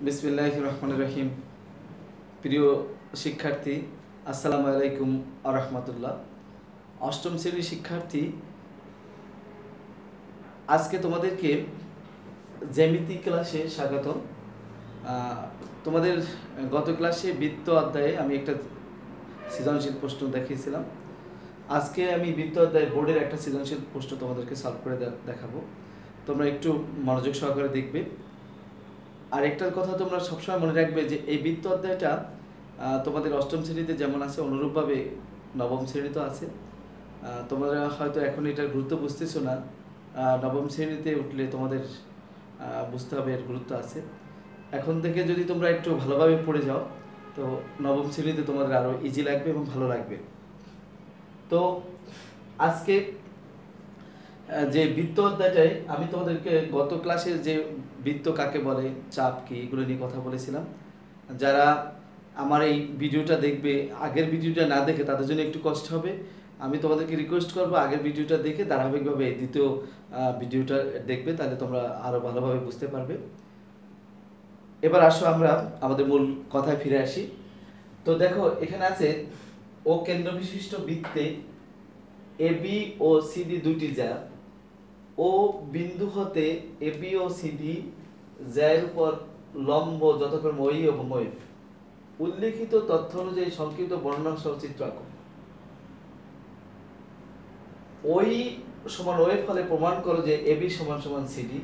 বিসমিল্লাহির রহমানির রহিম। প্রিয় শিক্ষার্থী, আসসালামু আলাইকুম ওয়া রাহমাতুল্লাহ। অষ্টম শ্রেণীর শিক্ষার্থী, আজকে তোমাদেরকে জ্যামিতি ক্লাসে স্বাগতম। তোমাদের গত ক্লাসে বৃত্ত অধ্যায়ে আমি একটা সৃজনশীল প্রশ্ন দেখিয়েছিলাম। আজকে আমি বৃত্ত অধ্যায়ে বোর্ডের একটা সৃজনশীল প্রশ্ন তোমাদেরকে সলভ করে দেখাবো। তোমরা একটু মনোযোগ সহকারে দেখবে। আর একটার কথা তোমরা সবসময় মনে রাখবে যে এই বৃত্ত অধ্যায়টা তোমাদের অষ্টম শ্রেণীতে যেমন আছে অনুরূপভাবে নবম শ্রেণীতেও আছে। তোমরা হয়তো এখন এটার গুরুত্ব বুঝতেছো না, নবম শ্রেণীতে উঠলে তোমাদের বুঝতে হবে এর গুরুত্ব আছে। এখন থেকে যদি তোমরা একটু ভালোভাবে পড়ে যাও তো নবম শ্রেণীতে তোমাদের আরও ইজি লাগবে এবং ভালো লাগবে। তো আজকে যে বৃত্ত অধ্যায়টায় আমি তোমাদেরকে গত ক্লাসে যে বৃত্ত কাকে বলে, চাপ কি, এগুলো নিয়ে কথা বলেছিলাম। যারা আমার এই ভিডিওটা দেখবে, আগের ভিডিওটা না দেখে তাদের জন্য একটু কষ্ট হবে। আমি তোমাদেরকে রিকোয়েস্ট করবো আগের ভিডিওটা দেখে ধারাবাহিকভাবে এই দ্বিতীয় ভিডিওটা দেখবে, তাহলে তোমরা আরও ভালোভাবে বুঝতে পারবে। এবার আসো আমরা আমাদের মূল কথায় ফিরে আসি। তো দেখো এখানে আছে ও কেন্দ্রবিশিষ্ট বৃত্তে এবি ও সিডি দুইটি যা ও বিন্দু হতে এবি ও সিডি জ্যার উপর লম্ব যথাক্রমে ওই এবং ওই উল্লেখিত তথ্য অনুযায়ী সংক্ষিপ্ত বর্ণনা সহ চিত্র আঁকো। ওই সমান ওয়েভ হলে প্রমাণ করো যে এবি সমান সমান C D,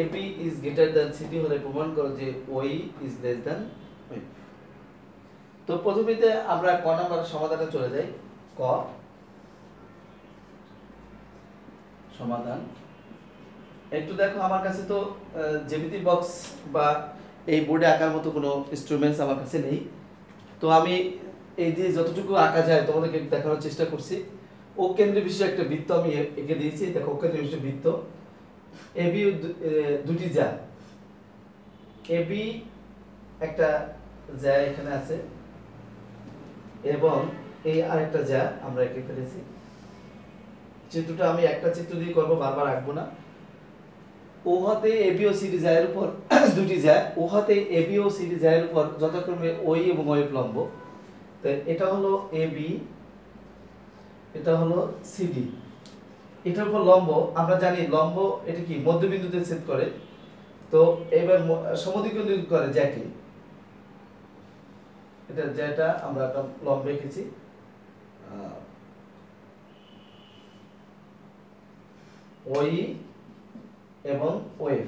A B is greater than C D হলে প্রমাণ করো যে ওই ইজ লেস দ্যান ওয়েভ। তো প্রথমেতে আমরা ক নাম্বার সমাধানে চলে যাই। ক সমাধান। একটু দেখো, আমার কাছে তো জ্যামিতি বক্স বা এই বোর্ডে আঁকার মতো কোনো ইনস্ট্রুমেন্টস আমার কাছে নেই। তো আমি এই যে যতটুকু আঁকা যায় তোমাদেরকে দেখানোর চেষ্টা করছি। ও কেন্দ্রে বিশিষ্ট একটা বৃত্ত আমি এঁকে দিয়েছি। দেখো ও কেন্দ্রে বিশিষ্ট বৃত্ত, এবি দুটি যা, এবি একটা যা এখানে আছে এবং এই আরেকটা যা আমরা এঁকে ফেলেছি। চিত্রটা আমি একটা চিত্র দিয়ে করবো, বারবার আঁকবো না। ও হাতে এবি ও সিডি জায়ের উপর দুটি যায়, ও হাতে এবি ও সিডি জায়ের উপর যথাক্রমে ওই এবং ওই লম্ব। তো এটা হলো এবি, এটা হলো সিডি, এটার উপর লম্ব। আমরা জানি লম্ব এটা কি মধ্যবিন্দুতে ছেদ করে। তো এবার সমদ্বিখণ্ডি করে জ্যাকে, এটা যেটা আমরা একটা লম্ব রেখেছি ওই এবং ওয়েভ।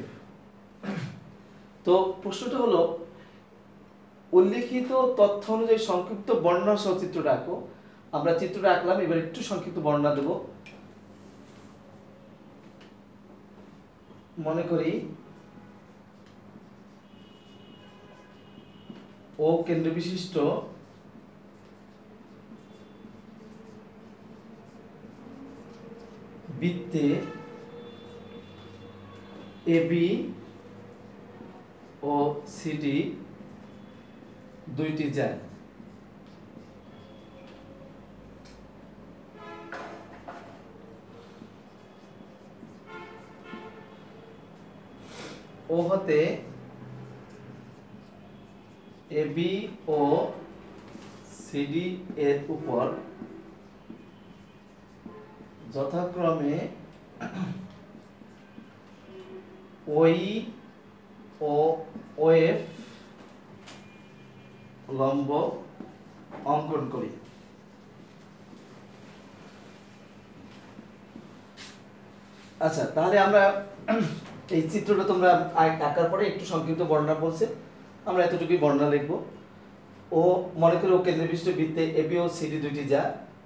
তো প্রশ্নটা হলো উল্লেখিত তথ্য অনুযায়ী সংক্ষিপ্ত বর্ণনা সহ চিত্রটা আঁকো। আমরা চিত্রটা আঁকলাম, এবার একটু সংক্ষিপ্ত বর্ণনা দেব। মনে করি ও কেন্দ্র বিশিষ্ট বৃত্তে এবি ও সিডি দুইটি যায়। ও হতে এবি ও সিডি এর উপর যথাক্রমে ওই ও ওএফ লম্ব অঙ্কন করি। আচ্ছা, তাহলে আমরা এই চিত্রটা তোমরা আঁকার পরে একটু সংক্ষিপ্ত বর্ণনা বলছে, আমরা এতটুকুই বর্ণনা লিখব। ও মনে করি ও কেন্দ্রবিশিষ্ট বৃত্তে এবি ও সিডি দুইটি যা,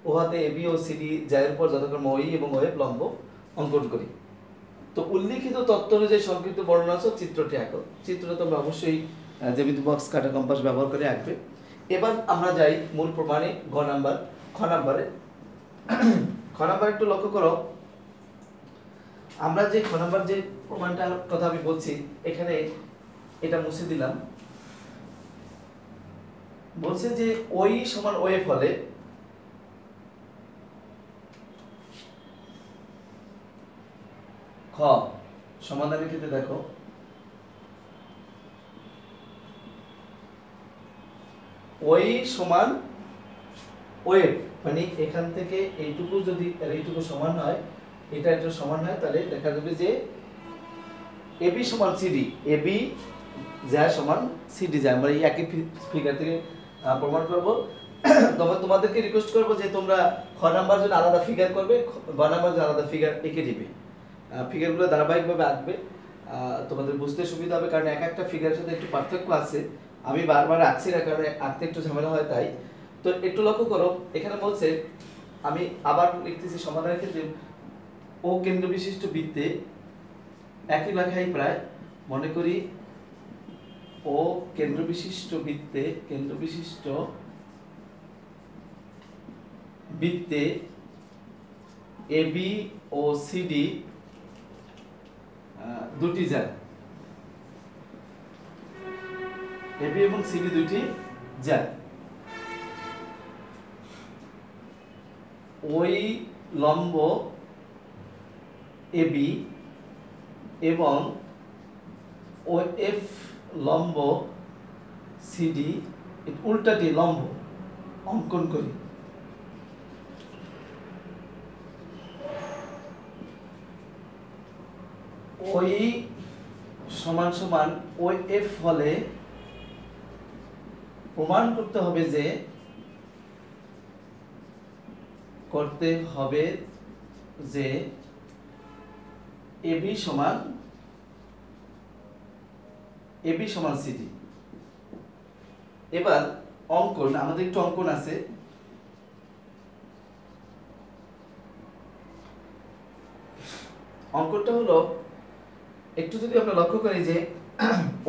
ও হাতে এবি ও সিডি যায়ের উপর যথাক্রমে ওই এবং ওয়েভ লম্ব অঙ্কন করি। তো উল্লিখিত তথ্য অনুযায়ী সংক্ষিপ্ত বর্ণনা সহ চিত্রটি আঁকো। চিত্রটা তোমরা অবশ্যই জ্যামিতি বক্স, কাটা, কম্পাস ব্যবহার করে আঁকবে। এবার আমরা যাই মূল প্রমাণে খ নাম্বারে। খ নাম্বার একটু লক্ষ্য করো, আমরা যে খ নাম্বার যে প্রমাণটার কথা আমি বলছি, এখানে এটা মুছে দিলাম। বলছে যে ওই সমান ওয়েভ হলে খ সমাধানের ক্ষেত্রে দেখো ওই সমান ওয়েভ, মানে এখান থেকে এইটুকু যদি এইটুকু সমান হয়, এটা একটা সমান হয়, তাহলে দেখা যাবে যে এবি সমান সিডি, এবি যা সমান সিডি যায়। আমরা এই একই ফিগার থেকে প্রমাণ করব। তোমাদেরকে রিকোয়েস্ট করব যে তোমরা খ নাম্বার জন্য আলাদা ফিগার করবে, গ নাম্বার জন্য আলাদা ফিগার এঁকে দিবে। ফিগারগুলো ধারাবাহিকভাবে আঁকবে, তোমাদের বুঝতে সুবিধা হবে, কারণ এক একটা ফিগারের সাথে একটু পার্থক্য আছে। আমি বারবার আঁকছি না, কারণ আঁকতে একটু ঝামেলা হয় তাই। তো একটু লক্ষ্য করো, এখানে বলছে, আমি আবার লিখতেছি সমাধানের ক্ষেত্রে, ও কেন্দ্র বিশিষ্ট বৃত্তে একই লেখাই প্রায়, মনে করি ও কেন্দ্র বিশিষ্ট বৃত্তে এবি ও সিডি দুটি যায়, এবি এবং সিডি দুটি যায়। ওই লম্ব এবি এবং ও এফ লম্ব সিডি উল্টাটি লম্ব অঙ্কন করি। ওই সমান সমান ওই এফ হলে প্রমাণ করতে হবে যে এবি সমান সিডি। এবার অঙ্কন, আমাদের একটু অঙ্কন আছে। অঙ্কনটা হলো, একটু যদি আমরা লক্ষ্য করি যে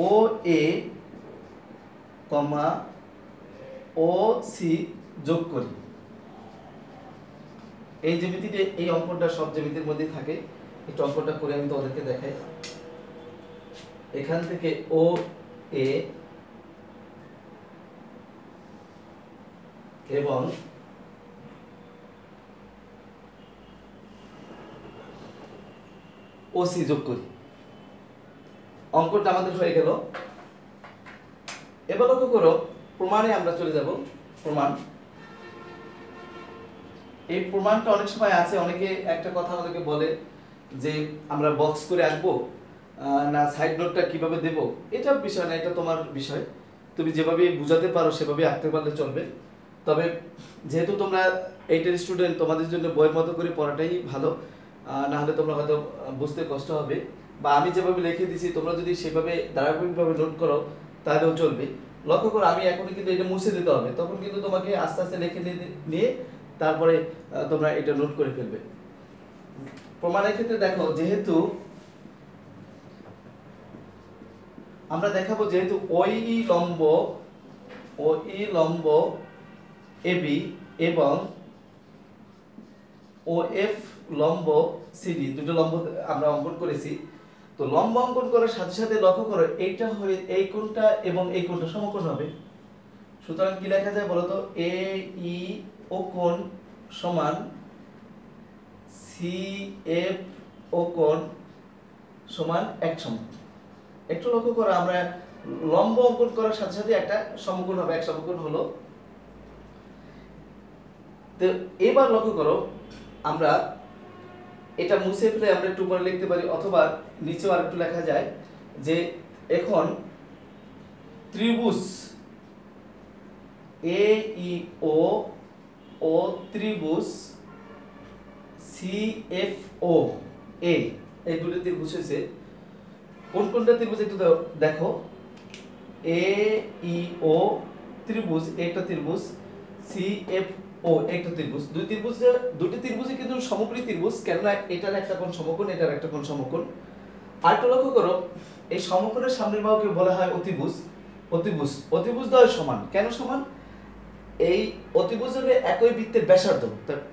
ও এ কমা ও সি যোগ করি, এই জ্যামিতিতে এই অঙ্কনটা সব জ্যামিতির মধ্যেই থাকে। একটু অঙ্কনটা করে আমি তোমাদেরকে দেখাই। এখান থেকে ও এ এবং ও সি যোগ করি, অঙ্কনটা আমাদের হয়ে গেল। এবার লক্ষ্য করো, প্রমাণে আমরা চলে যাব। প্রমাণ, এই প্রমাণটা অনেক সময় আছে, অনেকে একটা কথা আমাদেরকে বলে যে আমরা বক্স করে আঁকবো না সাইড নোটটা কিভাবে দেব। এটা বিষয় না, এটা তোমার বিষয়, তুমি যেভাবে বুঝাতে পারো সেভাবে আঁকতে পারলে চলবে। তবে যেহেতু তোমরা এইটার স্টুডেন্ট, তোমাদের জন্য বইয়ের মতো করে পড়াটাই ভালো, না হলে তোমরা হয়তো বুঝতে কষ্ট হবে। বা আমি যেভাবে লিখে দিছি তোমরা যদি সেভাবে ধারাবাহিকভাবে নোট করো তাহলেও চলবে। লক্ষ্য করো, আমি এখনই কিন্তু এটা মুছে দিতে হবে, তখন কিন্তু তোমাকে আস্তে আস্তে লিখে নিয়ে তারপরে তোমরা এটা নোট করে ফেলবে। প্রমাণের ক্ষেত্রে দেখো, যেহেতু আমরা দেখাবো যেহেতু ওই লম্ব এবি এবং ও এফ লম্ব সিডি দুটো লম্ব আমরা অঙ্কন করেছি। তো লম্ব অঙ্কন করার সাথে সাথে লক্ষ্য করো, এইটা হয়ে এই কোণটা এবং এই কোণটা সমকোণ হবে। সুতরাং কি লেখা যায় বলতো, এ ই ও কোণ সমান সি এফ ও কোণ সমান এক সমকোণ। একটু লক্ষ্য করো, আমরা লম্ব অঙ্কন করার সাথে সাথে একটা সমকোণ হবে, এক সমকোণ হলো। তো এবার লক্ষ্য করো, আমরা এটা মুছে ফেলে আমরা একটু উপরে লিখতে পারি, অথবা নিচেও আরেকটু লেখা যায় যে এখন ত্রিভুজ এ ই ও ত্রিভুজ সি এফ ও এ, এই দুটো ত্রিভুজ হয়েছে। কোন কোনটা ত্রিভুজ একটু দেখো, এ ই ও ত্রিভুজ, একটা ত্রিভুজ, সি এফ ও একটা ত্রিভুজ। দুটি ত্রিভুজই কিন্তু সমকোণী ত্রিভুজ, কেননা এটার একটা কোণ সমকোণ, এটার একটা কোণ সমকোণ। আর একটু লক্ষ্য করো, এই সমকোণের সামনের বাহুকে বলা হয় অতিভুজ। অতিভুজদ্বয় সমান, কেন সমান? এই অতিভুজ হলে একই বৃত্তের ব্যাসার্ধ।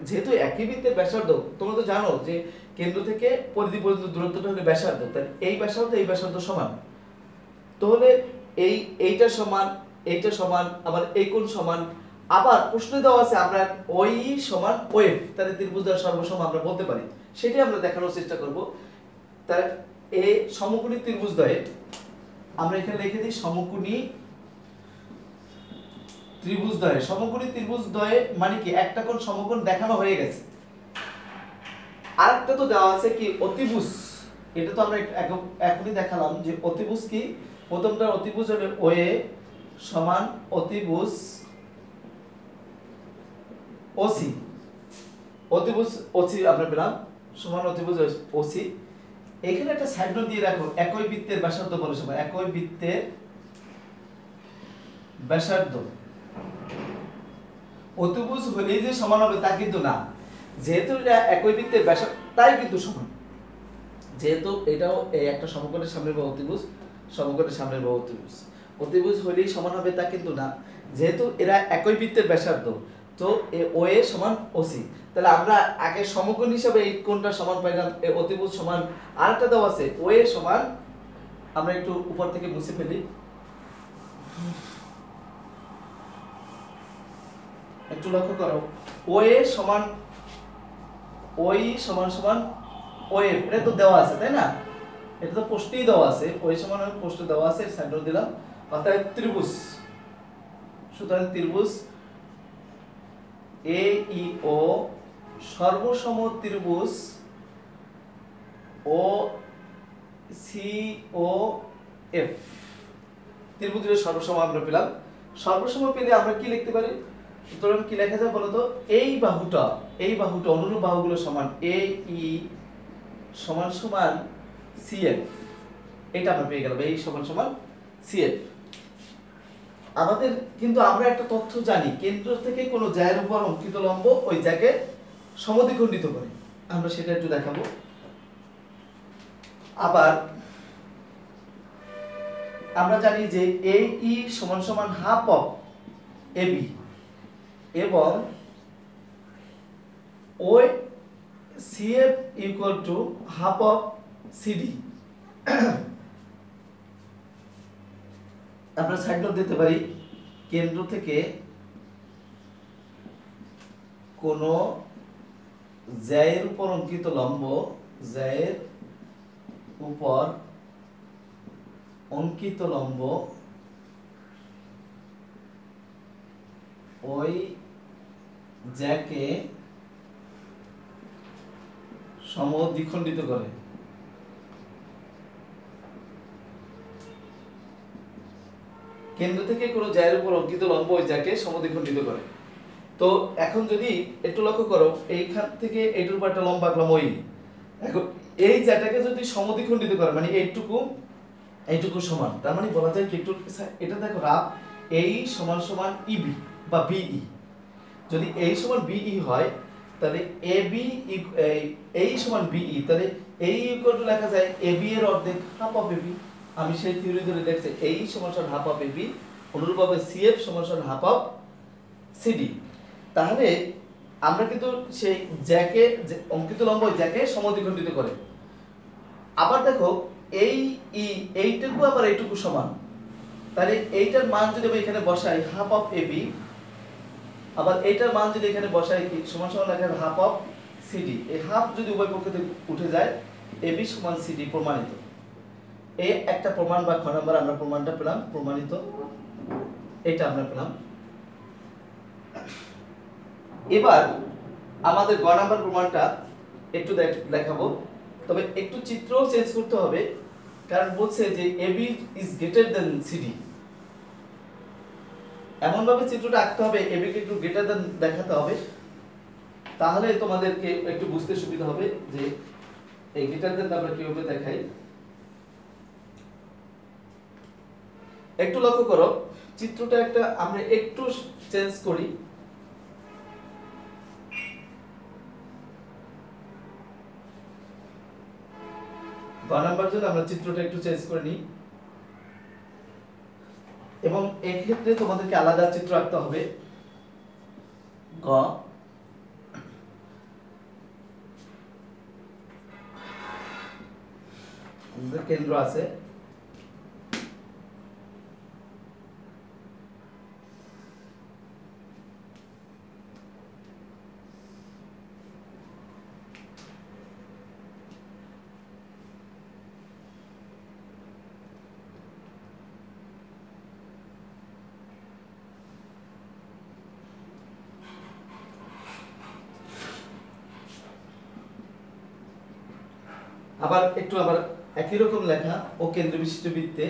যেহেতু একই বৃত্তের ব্যাসার্ধ, তোমরা তো জানো যে কেন্দ্র থেকে পরিধি পর্যন্ত দূরত্বটা হলো ব্যাসার্ধ, তাই এই ব্যাসার্ধ সমান। তাহলে এইটা সমান, আবার এই কোণ সমান। আবার প্রশ্নে দেওয়া আছে আমরা ওই সমান ওএফ, তাহলে ত্রিভুজদ্বয় সর্বসম আমরা বলতে পারি, সেটাই আমরা দেখানোর চেষ্টা করব। তাহলে এই সমকোণী ত্রিভুজদ্বয়ে আমরা এখানে লিখে দিই সমকোণী ত্রিভুজদ্বয়ে, সমকোণী ত্রিভুজদ্বয়ে মানে কি একটা কোণ সমকোণ দেখানো হয়ে গেছে। আরেকটা তো দেওয়া আছে কি অতিভুজ, এটা তো আমরা এখনই দেখালাম যে অতিভুজ কি, প্রথমটা অতিভুজ হলো ওএ সমান অতিভুজ ওসি, অতিভুজ ওসি আমরা পেলাম সমান অতিভুজ ওসি। এখানে একটা সাইড নোট দিয়ে রাখো, একই বৃত্তের ব্যাসার্ধ বলে সময়, একই বৃত্তের ব্যাসার্ধ অতিভুজ হলে যে সমান হবে তা কিন্তু না, যেহেতু এটা একই বৃত্তের ব্যাসার্ধ তাই কিন্তু সমান, যেহেতু এটাও এই একটা সমকোণের সামনের বাহু অতিভুজ, সমকোণের সামনের বাহু অতিভুজ, অতিভুজ হলেই সমান হবে তা কিন্তু না, যেহেতু এরা একই বৃত্তের ব্যাসার্ধ তো ও এ সমান ওসি, তাহলে আমরা আগে সমকোণ হিসাবে এই কোণটা সমান পাইলাম, এই অতিভুজ সমান, আরেকটা দেওয়া আছে ও এ সমান, আমরা একটু উপর থেকে মুছে ফেলি, একটু লক্ষ্য করো, ও এ সমান ওই সমান সমান ও এফ, এটা তো দেওয়া আছে তাই না, এটা তো পোস্টেই দেওয়া আছে, ওই সমান পোস্টে দেওয়া আছে, সাইড দিলাম, অর্থাৎ ত্রিভুজ, সুতরাং ত্রিভুজ এ ই ও সর্বসম ত্রিভুজ ও সি ও এফ, ত্রিভুজের সর্বসম আমরা পেলাম। সর্বসম পেলে আমরা কি লিখতে পারি, সুতরাং কি লেখা যায় বলতো, এই বাহুটা অনুরূপ বাহুগুলো সমান এ ই সমান সমান সিএফ, এটা আমরা পেয়ে গেলাম, এই সমান সমান সিএফ। আমাদের কিন্তু আমরা একটা তথ্য জানি, কেন্দ্র থেকে কোনো জ্যায়ের উপর অঙ্কিত লম্ব ওই জ্যাকে সমদ্বিখণ্ডিত করে, আমরা সেটা একটু দেখাবো। আবার আমরা জানি যে এ ই সমান সমান হাফ অফ এবি এবং ও CF equal to half of CD, আমরা সাইড নোট দিতে পারি, কেন্দ্র থেকে কোন জ্যায়ের উপর অঙ্কিত লম্ব, জ্যায়ের উপর অঙ্কিত লম্ব ওই জ্যাকে সমদ্বিখণ্ডিত করে। কেন্দ্র থেকে কোনো জ্যায়ের উপর অঙ্কিত লম্ব ওই জ্যাকে সমদ্বিখণ্ডিত করে। তো এখন যদি একটু লক্ষ্য করো, এইখান থেকে এইটুকু একটা লম্ব আঁকলাম ওই, এখন এই জ্যাটাকে যদি সমদ্বিখণ্ডিত করে মানে এইটুকু সমান, তার মানে বলা যায় কি একটু এটা দেখো রাফ, এই সমান সমান ইবি বা বিই, যদি এই সমান বিই হয় তাহলে এবি এই সমান বিই, তাহলে এই ইকুয়াল টু লেখা যায় এবি এর অর্ধেক হাফ অফ এবি, আমি সেই থিওরি ধরে দেখছি এই সমান সমান হাফ অফ এবি, অনুরূপভাবে সিএফ সমান সমান হাফ অফ সিডি। তাহলে আমরা কিন্তু সেই জ্যাকে অঙ্কিত লম্ব জ্যাকে সমদ্বিখণ্ডিত করে। আবার দেখো এইটুকু আবার এইটুকু সমান, তাহলে এইটার মান যদি আমি এখানে বসাই হাফ অফ এবি, আবার এইটার মান যদি এখানে বসাই কি সমান সমান লেখা হাফ অফ সিডি, এই হাফ যদি উভয় পক্ষ থেকে উঠে যায় এবি সমান সিডি প্রমাণিত। এই একটা প্রমাণ বা খ নাম্বার আমরা প্রমাণটা পেলাম, প্রমাণিত এটা আমরা পেলাম। এবার আমাদের গ নাম্বার প্রমাণটা একটু দেখাবো, তবে একটু চিত্র চেঞ্জ করতে হবে, কারণ বলছে যে A B is greater than C D, এমন ভাবে চিত্রটা আঁকতে হবে এবি কে একটু গ্রেটার দেন দেখাতে হবে, তাহলে তোমাদেরকে একটু বুঝতে সুবিধা হবে যে এই গ্রেটার দেন আমরা কিভাবে দেখাই। একটু লক্ষ্য করো, চিত্রটা একটা আমরা একটু চেঞ্জ করি, গ নাম্বার জন্য আমরা চিত্রটা একটু চেঞ্জ করে নিই, এবং এই ক্ষেত্রে তোমাদেরকে আলাদা চিত্র আঁকতে হবে। গ কেন্দ্র আছে, আবার একই রকম লেখা ও কেন্দ্র বিশিষ্ট বৃত্তে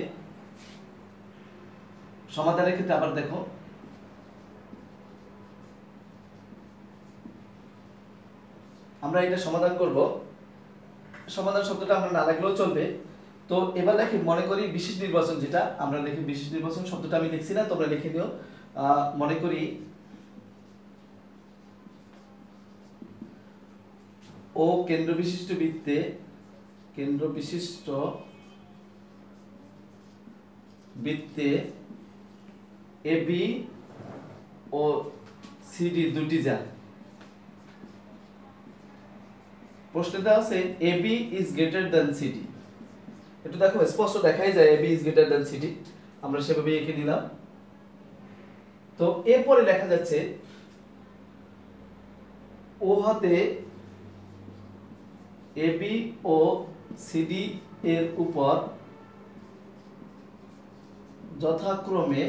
সমাধানের ক্ষেত্রে আবার দেখো আমরা এটা সমাধান করব। সমাধান শব্দটা আমরা না লাগলেও চলবে। তো এবার দেখি, মনে করি বিশেষ নির্বাচন, যেটা আমরা লিখি বিশেষ নির্বাচন শব্দটা আমি লিখছি না, তোমরা লিখে নিও। মনে করি ও কেন্দ্র বিশিষ্ট বৃত্তে এবি ও সিডি দুটি যায়। প্রশ্নে দেওয়া আছে A B is greater than C D. একটু দেখো, স্পষ্ট দেখাই যায় A B is greater than C D, আমরা সেভাবে এঁকে নিলাম। তো এরপরে লেখা যাচ্ছে ও হাতে এবি ও সিডি এর উপর যথাক্রমে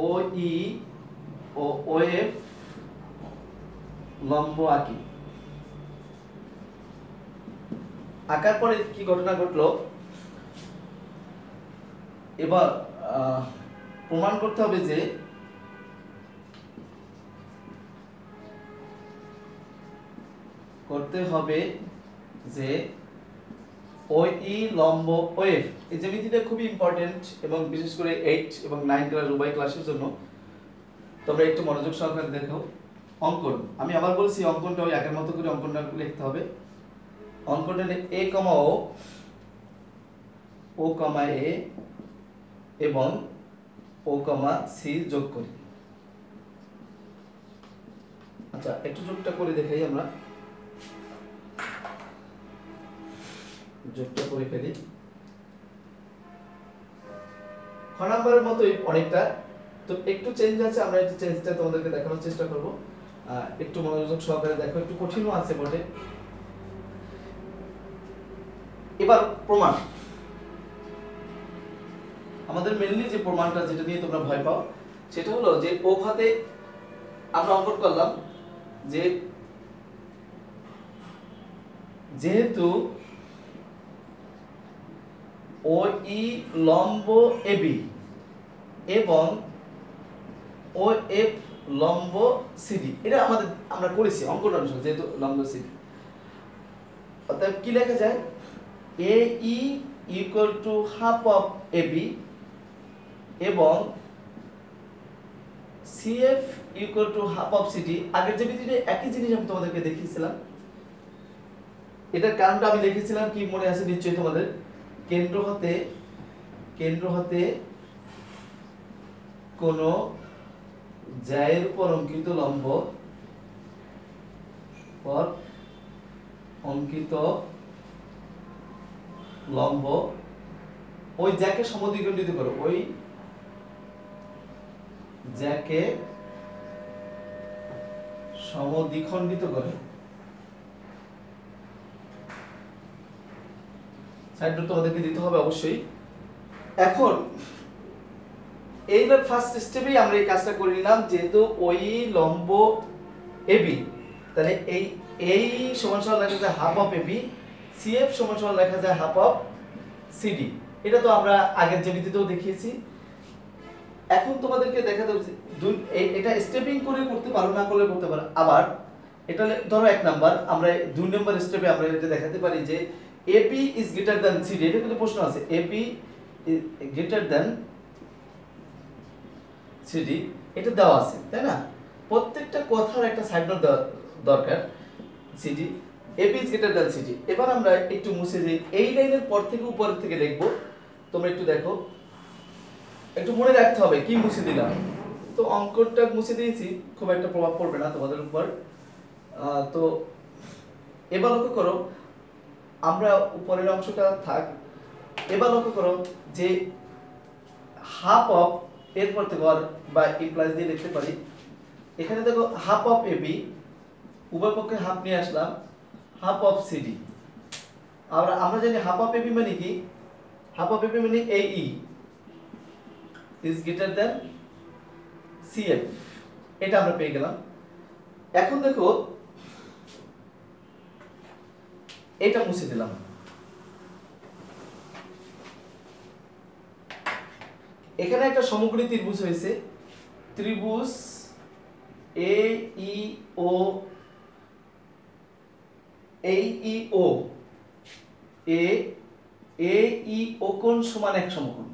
ও ই ও ওএফ লম্ব আঁকি। আঁকার পরে কি ঘটনা ঘটলো, এবার প্রমাণ করতে হবে যে ওই ই লম্ব ওএফ, এই জ্যামিতিটা খুবই ইম্পর্টেন্ট এবং বিশেষ করে 8 এবং 9 ক্লাস উভয় ক্লাসের জন্য তোমরা একটু মনোযোগ সহকারে দেখো। অঙ্কন, আমি আবার বলছি অঙ্কনটা ওই আগের মতো করে অঙ্কনটা লিখতে হবে। অঙ্কনটা এ কমা ও কমা এ এবং ও কমা সি যোগ করি। আচ্ছা, একটু যোগটা করে দেখাই, আমরা যোগটা করে ফেলি। খ নাম্বারের মতোই অনেকটা, তো একটু চেঞ্জ আছে, আমরা এই চেঞ্জটা তোমাদেরকে দেখানোর চেষ্টা করব। একটু মনোযোগ সহকারে দেখো, একটু কঠিনও আছে বটে। এবার প্রমাণ, আমাদের মেইনলি যে প্রমাণটা যেটা নিয়ে তোমরা ভয় পাও সেটা হলো যে ও খাতে আমরা অঙ্কন করলাম যে যেহেতু ও ই লম্ব এবি এবং ও এফ লম্ব সিডি, এটা আমরা করেছি অঙ্কন অনুসারে, যেহেতু লম্ব সিডি, অর্থাৎ কি লেখা যায়, A E equal to half of AB এবং CF equal to half of CD. আগের যে ভিডিওতে একই জিনিস আমি তোমাদেরকে দেখিয়েছিলাম। এটার কারণটা আমি লিখেছিলাম কি মনে আছে নিশ্চয়ই তোমাদের, কেন্দ্র হতে কোন জ্যায়ের উপর অঙ্কিত লম্ব ওই জ্যাকে সমদ্বিখণ্ডিত করো, ওই জ্যাকে সমদ্বিখণ্ডিত করে। সাইড নোট তোমাদেরকে দিতে হবে অবশ্যই। এখন এইবার ফার্স্ট স্টেপেই আমরা এই কাজটা করে নিলাম, যেহেতু ওই লম্ব এবি, তাহলে এই সমান সমান লেখা যায় হাফ অফ এবি, সিএফ সমান সমান লেখা যায় হাফ অফ সিডি। এটা তো আমরা আগের জ্যামিতিতেও দেখিয়েছি। এখন তোমাদেরকে দেখাতে হবে এটা স্টেপিং করে করতে পারো, না করলে করতে পারো। আবার এটা ধরো 1 নাম্বার, আমরা 2 নাম্বার স্টেপে আমরা এটা দেখাতে পারি যে A B is greater than C D. এটা কিন্তু প্রশ্ন আছে, A B is greater than C D, এটা দেওয়া আছে, তাই না? প্রত্যেকটা কথার একটা সাইড নোট দরকার। C D, A B is greater than C D. এবার আমরা একটু মুছে দিই, এই লাইনের পর থেকে উপর থেকে লিখব। তোমরা একটু দেখো, একটু মনে রাখতে হবে কি মুছে দিলাম। তো অঙ্কটা মুছে দিয়েছি, খুব একটা প্রভাব পড়বে না তোমাদের উপর। তো এবার লক্ষ্য করো, আমরা উপরের অংশটা থাক। এবার লক্ষ্য করো যে হাফ অফ, এরপর থেকে বা ইমপ্লাইজ দিয়ে লিখতে পারি। এখানে দেখো হাফ অফ এবি, উভয় পক্ষে হাফ নিয়ে আসলাম, হাফ অফ সিডি। আমরা জানি হাফ অফ এবি মানে কি, হাফ অফ এবি মানে এই is greater than CF, এটা আমরা পেয়ে গেলাম। এখন দেখো এটা মুছে দিলাম। এখানে একটা সমকোণী ত্রিভুজ হয়েছে, ত্রিভুজ এ ই ও এ ই ও কোণ সমান এক সমকোণ,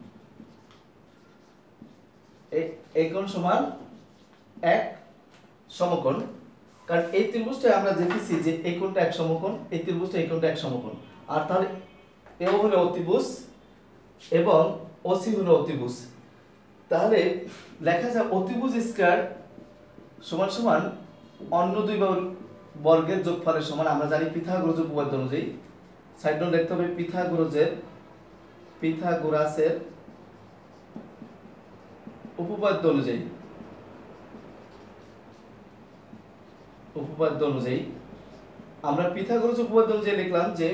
এই কোণ সমান এক সমকোণ। কারণ এই ত্রিভুজটা আমরা দেখেছি যে এই কোণটা এক সমকোণ, এই ত্রিভুজটা এই কোণটা এক সমকোণ, আর তাহলে এও হলো অতিভুজ এবং ওসি হলো অতিভুজ। তাহলে লেখা যায় অতিভুজ স্কয়ার সমান সমান অন্য দুই বর্গের যোগফলের সমান। আমরা জানি পিথাগোরাস উপপাদ্য অনুযায়ী, সাইড নোট লিখতে হবে পিথাগোরাসের উপপাদ্য অনুযায়ী আমরা পিথাগোরাস উপপাদ্য অনুযায়ী লিখলাম যে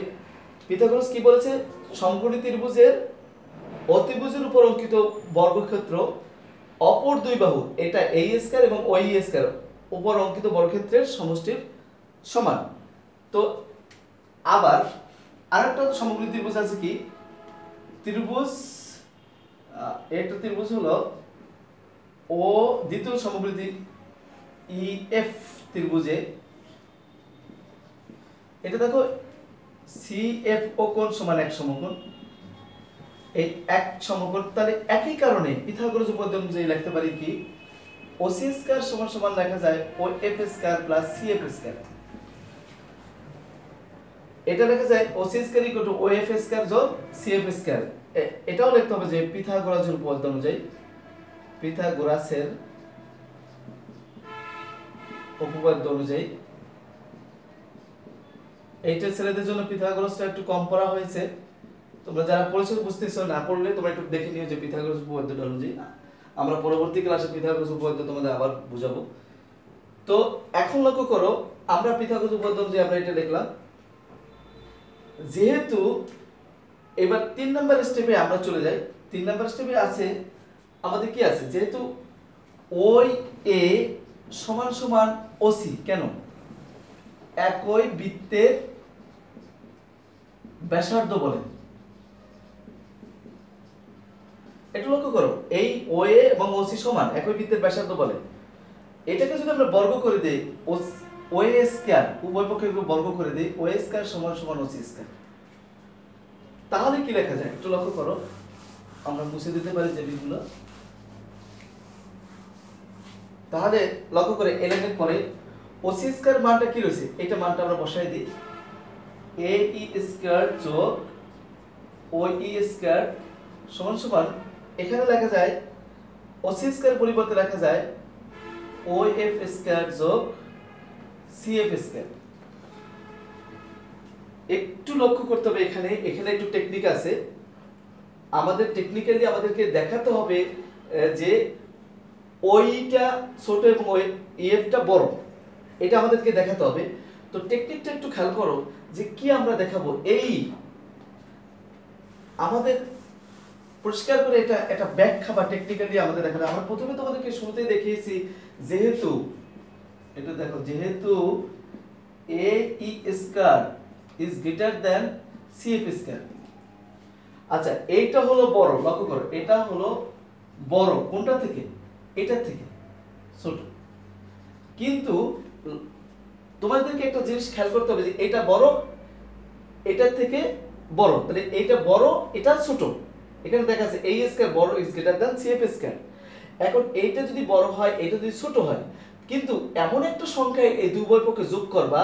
পিথাগোরাস কি বলেছে, সমকোণী ত্রিভুজের অতিভুজের উপর অঙ্কিত বর্গক্ষেত্র অপর দুই বাহু, এটা এ স্কয়ার এবং ওই স্কয়ার উপর অঙ্কিত বর্গক্ষেত্রের সমষ্টির সমান। তো আবার আরেকটা সমকোণী ত্রিভুজ আছে কি, ত্রিভুজ একটা ত্রিভুজ হলো ও দ্বিতীয় সমকোণী ই এফ ত্রিভুজে, এটা দেখো সি এফ ও কোণ সমান এক সমকোণ, এই এক সমকোণ। তাহলে একই কারণে পিথাগোরাস উপপাদ্য অনুযায়ী লিখতে পারি কি, ওসি স্কয়ার সমান সমান লেখা যায় O F square plus C F square. এটা লেখা যায় OC square equal to O F square যোগ সি এফ স্কয়ার। এটাও লিখতে হবে যে পিথাগোরাসের উপপাদ্য অনুযায়ী, পিথাগোরাসের উপপাদ্য অনুযায়ী। এইটা ছেলেদের জন্য পিথাগোরাসটা একটু কম পড়া হয়েছে, তোমরা যারা পড়েছো বুঝতেছো, না পড়লে তোমরা একটু দেখে নিও যে পিথাগোরাস উপপাদ্য অনুযায়ী। আমরা পরবর্তী ক্লাসে পিথাগোরাস উপপাদ্য তোমাদের আবার বুঝাবো। তো এখন লক্ষ্য করো, আমরা পিথাগোরাস উপপাদ্য অনুযায়ী আমরা এটা লিখলাম। যেহেতু এবার 3 নাম্বার স্টেপে আমরা চলে যাই, 3 নাম্বার স্টেপে আছে আমাদের কি আছে, যেহেতু ওই এ সমান সমান ওসি, কেন, একই বৃত্তের ব্যাসার্ধ বলে। একটু লক্ষ্য করো, এই ও এ এবং ওসি সমান, একই বৃত্তের ব্যাসার্ধ বলে। এটাকে যদি আমরা বর্গ করে দেই, ও এ স্কয়ার উভয় পক্ষে বর্গ করে দেই, ও এ স্কয়ার সমান সমান ওসি স্কয়ার, তাহলে কি লেখা যায় একটু লক্ষ্য করো। আমরা মুছে দিতে পারি যে বিগুলো, তাহলে লক্ষ্য করে এলিমেন্ট পরে ওসি স্কয়ার মানটা কি রয়েছে, এটা মানটা আমরা বসাই দিই, এ ই স্কয়ার যোগ ও ই স্কয়ার সমান সমান, এখানে লেখা যায় ওসি স্কয়ার পরিবর্তে লেখা যায় ও এফ স্কয়ার যোগ সি এফ স্কয়ার। একটু লক্ষ্য করতে হবে, এখানে একটু টেকনিক আছে, আমাদের টেকনিক্যালি আমাদেরকে দেখাতে হবে যে ওইটা ছোট এবং ওই এফটা বড়, এটা আমাদেরকে দেখাতে হবে। তো টেকনিকটা একটু খেয়াল করো যে কি আমরা দেখাবো, এই আমাদের পরিষ্কার করে এটা ব্যাখ্যা বা টেকনিক্যালি আমাদের দেখাতে। আমরা প্রথমে তোমাদেরকে শুরুতেই দেখিয়েছি, যেহেতু এটা দেখো, যেহেতু A E square is greater than C F square. আচ্ছা, এইটা হলো বড়, লক্ষ্য করো এটা হলো বড় কোনটা থেকে, এটা থেকে ছোট। কিন্তু তোমাদেরকে একটা জিনিস খেয়াল করতে হবে যে এটা বড়, এটার থেকে বড়, তাহলে এইটা বড় এটা ছোট। এখানে দেখা আছে এই স্কয়ার বড় is greater than C F square. এখন এইটা যদি বড় হয়, এটা যদি ছোট হয়, কিন্তু এমন একটা সংখ্যা এই দুই উভয় পক্ষে যোগ করবা,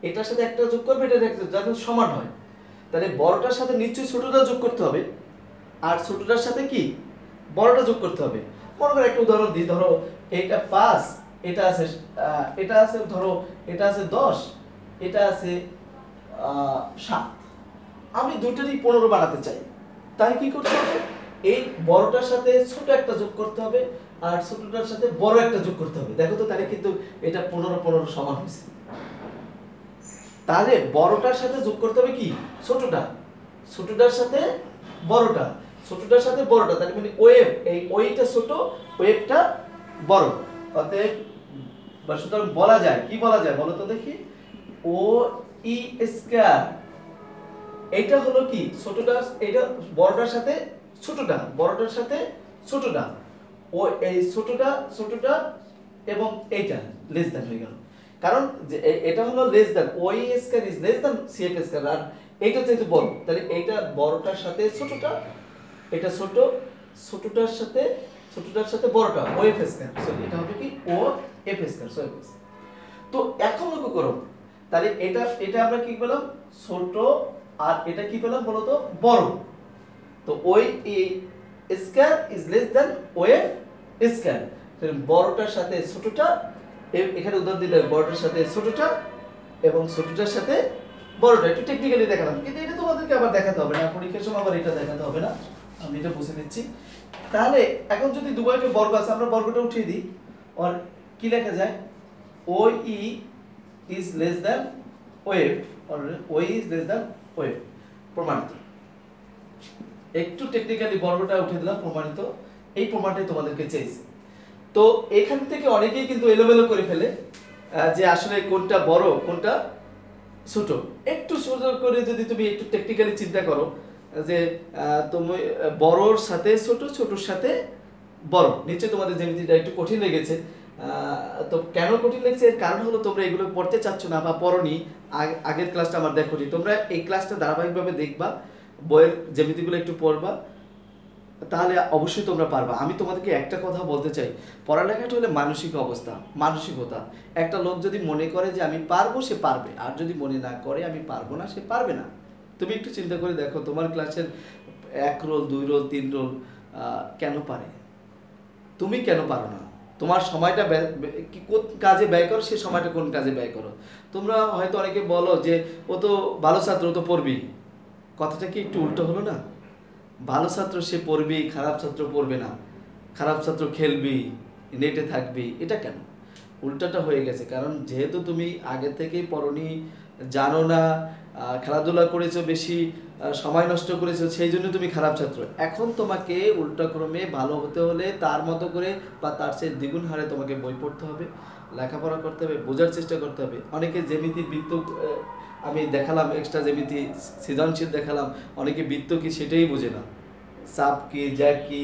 এটার সাথে একটা যোগ করবে, এটা যাতে সমান হয়। তাহলে বড়টার সাথে নিশ্চয়ই ছোটটা যোগ করতে হবে, আর ছোটটার সাথে কি বড়টা যোগ করতে হবে। মনে করো একটা উদাহরণ দিই, ধরো এটা 5, এটা আছে ধরো এটা আছে 10, এটা আছে 7, আমি দুটোরই 15 বানাতে চাই, তাই কি করতে হবে, এই বড়টার সাথে ছোট একটা যোগ করতে হবে, আর ছোটটার সাথে বড় একটা যোগ করতে হবে। দেখো তো, তাহলে কিন্তু এটা 15 সমান হয়েছে। তাহলে বড়টার সাথে যোগ করতে হবে কি, ছোটটার সাথে বড়টা, ছোটটার সাথে বড়টা, তাহলে মানে ওয়েভ, এই ওইটা ছোট, ওয়েভটা বড়। অতএব বা সুতরাং বলা যায়, কি বলা যায় বলো তো দেখি, ও ই স্কয়ার এইটা হলো কি ছোটটা, এটা বড়টার সাথে ছোটটা, বড়টার সাথে ছোটটা, ও এই ছোটটা এবং এইটা লেস দ্যান হয়ে গেল। কারণ যে এটা হলো less than, OE square is less than CF square, আর এইটা যেহেতু বড় তাহলে এইটা বড়টার সাথে ছোটটা, এটা ছোটটার সাথে বড়টা ও এফ স্কয়ার, সরি এটা হবে কি ও এফ স্কয়ার, সরি। তো এখন লক্ষ্য করো, তাহলে এটা আমরা কি পেলাম ছোট, আর এটা কি পেলাম বলো তো বড়। তো OE square is less than O F square, বড়টার সাথে ছোটটা, এখানে উদাহরণ দিলে বড়টার সাথে ছোটটা এবং ছোটটার সাথে বড়টা। একটু টেকনিক্যালি দেখালাম, কিন্তু এটা তোমাদেরকে আবার দেখাতে হবে না, পরীক্ষার সময় আবার এটা দেখাতে হবে না, আমি এটা বুঝে নিচ্ছি। তাহলে এখন যদি দুবাইকে বর্গ আছে, আমরা বর্গটা উঠিয়ে দিই, আর কি লেখা যায় O E is less than O F, আর O is less than O F, প্রমাণিত। একটু টেকনিক্যালি বর্গটা উঠিয়ে দিলাম, প্রমাণিত। এই প্রমাণটাই তোমাদেরকে চেয়েছি। তো এখান থেকে অনেকেই কিন্তু এলোমেলো করে ফেলে যে আসলে কোনটা বড় কোনটা ছোট। একটু ছোট করে যদি তুমি একটু টেকনিক্যালি চিন্তা করো যে তুমি বড়র সাথে ছোট, ছোটর সাথে বড়, নিশ্চয়ই তোমাদের জ্যামিতিটা একটু কঠিন লেগেছে। তো কেন কঠিন লেগেছে, এর কারণ হলো তোমরা এগুলো পড়তে চাচ্ছ না বা পড়নি, আগের ক্লাসটা আমার দেখোনি। তোমরা এই ক্লাসটা ধারাবাহিকভাবে দেখবা, বইয়ের জ্যামিতিগুলো একটু পড়বা, তাহলে অবশ্যই তোমরা পারবা। আমি তোমাদেরকে একটা কথা বলতে চাই, পড়ালেখাটা হলে মানসিক অবস্থা, মানসিকতা। একটা লোক যদি মনে করে যে আমি পারবো, সে পারবে, আর যদি মনে না করে আমি পারবো না, সে পারবে না। তুমি একটু চিন্তা করে দেখো, তোমার ক্লাসের 1 রোল 2 রোল 3 রোল কেন পারে, তুমি কেন পারো না? তোমার সময়টা কোন কাজে ব্যয় করো, সে সময়টা কোন কাজে ব্যয় করো। তোমরা হয়তো অনেকে বলো যে ও তো ভালো ছাত্র, ও তো পড়বি। কথাটা কি একটু উল্টো হলো না? ভালো ছাত্র সে পড়বি, খারাপ ছাত্র পড়বে না, খারাপ ছাত্র খেলবি, নেটে থাকবি, এটা কেন? উল্টাটা হয়ে গেছে। কারণ যেহেতু তুমি আগে থেকেই পড়নি, জানো না, খেলাধুলা করেছো বেশি, সময় নষ্ট করেছো, সেই জন্য তুমি খারাপ ছাত্র। এখন তোমাকে উল্টা ক্রমে ভালো হতে হলে তার মতো করে বা তার চেয়ে দ্বিগুণ হারে তোমাকে বই পড়তে হবে, লেখাপড়া করতে হবে, বোঝার চেষ্টা করতে হবে। অনেকে জ্যামিতি বৃত্ত আমি দেখালাম, এক্সট্রা জ্যামিতি সৃজনশীল দেখালাম, অনেকে বৃত্ত কি সেটাই বোঝে না, চাপ কি, জ্যাক কি,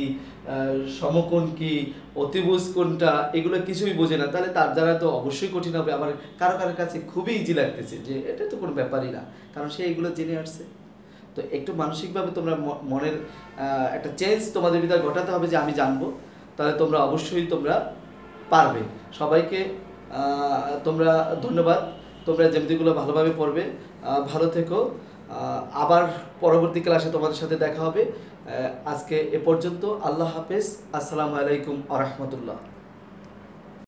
সমকোণ কি, অতিভুজ কোনটা, এগুলো কিছুই বোঝে না। তাহলে তার দ্বারা তো অবশ্যই কঠিন হবে। আবার কারো কারোর কাছে খুবই ইজি লাগতেছে যে এটা তো কোনো ব্যাপারই না, কারণ সে এগুলো জেনে আসছে। তো একটু মানসিকভাবে তোমরা মনের একটা চেঞ্জ তোমাদের ভিতরে ঘটাতে হবে যে আমি জানবো, তাহলে তোমরা অবশ্যই তোমরা পারবে। সবাইকে তোমরা ধন্যবাদ। তোমরা জ্যামিতিগুলো ভালোভাবে পড়বে, ভালো থেকো। আবার পরবর্তী ক্লাসে তোমাদের সাথে দেখা হবে। আজকে এ পর্যন্ত। আল্লাহ হাফেজ। আসসালামু আলাইকুম ওয়া রাহমাতুল্লাহ।